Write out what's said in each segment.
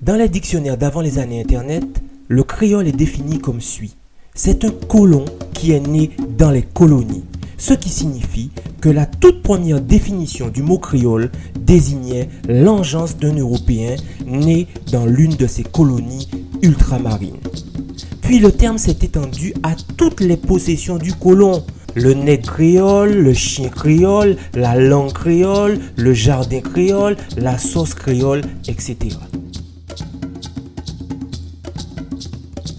Dans les dictionnaires d'avant les années Internet, le créole est défini comme suit. C'est un colon qui est né dans les colonies, ce qui signifie que la toute première définition du mot créole désignait l'engeance d'un Européen né dans l'une de ces colonies ultramarines. Puis le terme s'est étendu à toutes les possessions du colon. Le nègre créole, le chien créole, la langue créole, le jardin créole, la sauce créole, etc.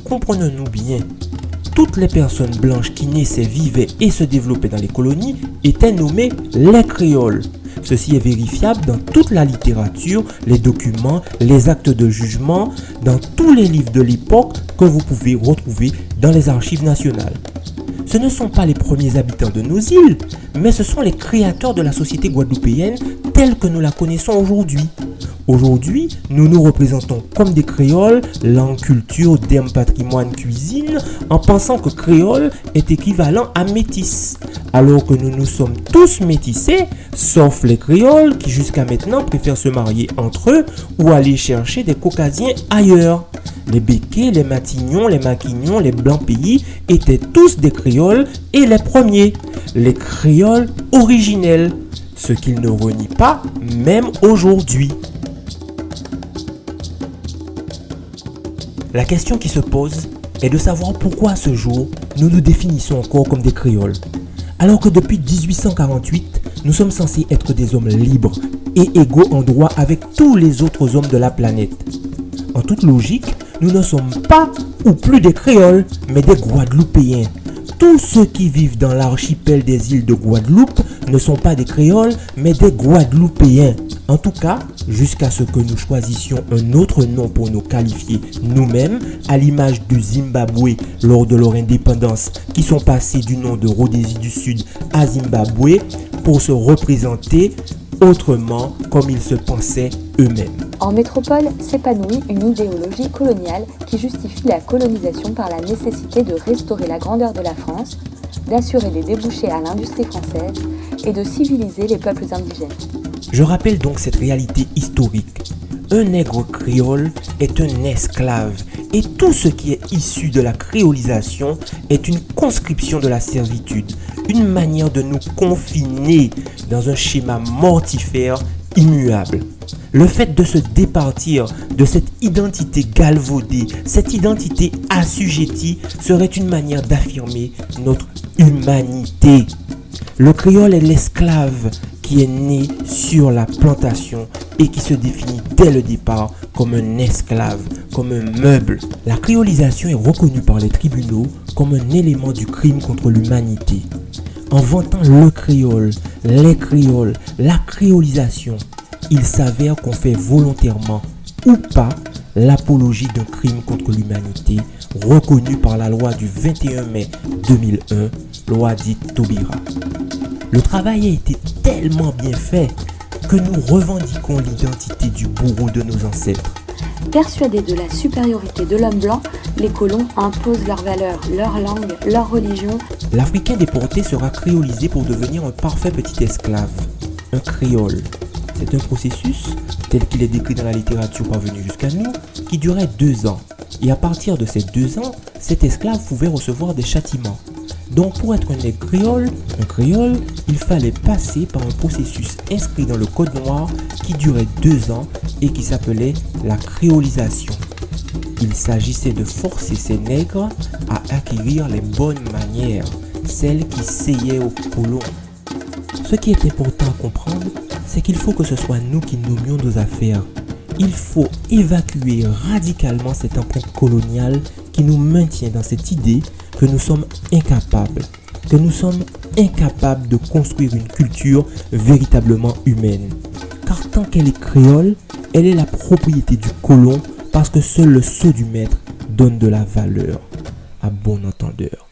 Comprenons-nous bien, toutes les personnes blanches qui naissaient, vivaient et se développaient dans les colonies étaient nommées les créoles. Ceci est vérifiable dans toute la littérature, les documents, les actes de jugement, dans tous les livres de l'époque que vous pouvez retrouver dans les archives nationales. Ce ne sont pas les premiers habitants de nos îles, mais ce sont les créateurs de la société guadeloupéenne telle que nous la connaissons aujourd'hui. Aujourd'hui, nous nous représentons comme des créoles, langue, culture, terme, patrimoine, cuisine, en pensant que créole est équivalent à métis, alors que nous nous sommes tous métissés, sauf les créoles qui jusqu'à maintenant préfèrent se marier entre eux ou aller chercher des caucasiens ailleurs. Les Békés, les Matignons, les Maquignons, les Blancs-Pays étaient tous des créoles et les premiers, les créoles originels, ce qu'ils ne renient pas même aujourd'hui. La question qui se pose est de savoir pourquoi à ce jour nous nous définissons encore comme des créoles, alors que depuis 1848, nous sommes censés être des hommes libres et égaux en droit avec tous les autres hommes de la planète. En toute logique, nous ne sommes pas ou plus des créoles, mais des Guadeloupéens. Tous ceux qui vivent dans l'archipel des îles de Guadeloupe ne sont pas des créoles, mais des Guadeloupéens. En tout cas, jusqu'à ce que nous choisissions un autre nom pour nous qualifier nous-mêmes, à l'image du Zimbabwe lors de leur indépendance, qui sont passés du nom de Rhodésie du Sud à Zimbabwe pour se représenter autrement comme ils se pensaient eux-mêmes. En métropole s'épanouit une idéologie coloniale qui justifie la colonisation par la nécessité de restaurer la grandeur de la France, d'assurer des débouchés à l'industrie française et de civiliser les peuples indigènes. Je rappelle donc cette réalité historique. Un nègre créole est un esclave et tout ce qui est issu de la créolisation est une conscription de la servitude, une manière de nous confiner dans un schéma mortifère immuable. Le fait de se départir de cette identité galvaudée, cette identité assujettie serait une manière d'affirmer notre humanité. Le créole est l'esclave qui est né sur la plantation et qui se définit dès le départ comme un esclave, comme un meuble. La créolisation est reconnue par les tribunaux comme un élément du crime contre l'humanité. En vantant le créole, les créoles, la créolisation, il s'avère qu'on fait volontairement ou pas l'apologie d'un crime contre l'humanité reconnu par la loi du 21 mai 2001, loi dite Taubira. Le travail a été tellement bien fait que nous revendiquons l'identité du bourreau de nos ancêtres. Persuadés de la supériorité de l'homme blanc, les colons imposent leurs valeurs, leur langue, leur religion. L'Africain déporté sera créolisé pour devenir un parfait petit esclave, un créole. C'est un processus, tel qu'il est décrit dans la littérature parvenue jusqu'à nous, qui durait 2 ans. Et à partir de ces 2 ans, cet esclave pouvait recevoir des châtiments. Donc pour être un créole, il fallait passer par un processus inscrit dans le code noir qui durait 2 ans et qui s'appelait la créolisation. Il s'agissait de forcer ces nègres à acquérir les bonnes manières, celles qui seyaient aux colons. Ce qui est important à comprendre, c'est qu'il faut que ce soit nous qui nommions nos affaires. Il faut évacuer radicalement cette empreinte coloniale qui nous maintient dans cette idée que nous sommes incapables de construire une culture véritablement humaine. Car tant qu'elle est créole, elle est la propriété du colon parce que seul le sceau du maître donne de la valeur. À bon entendeur.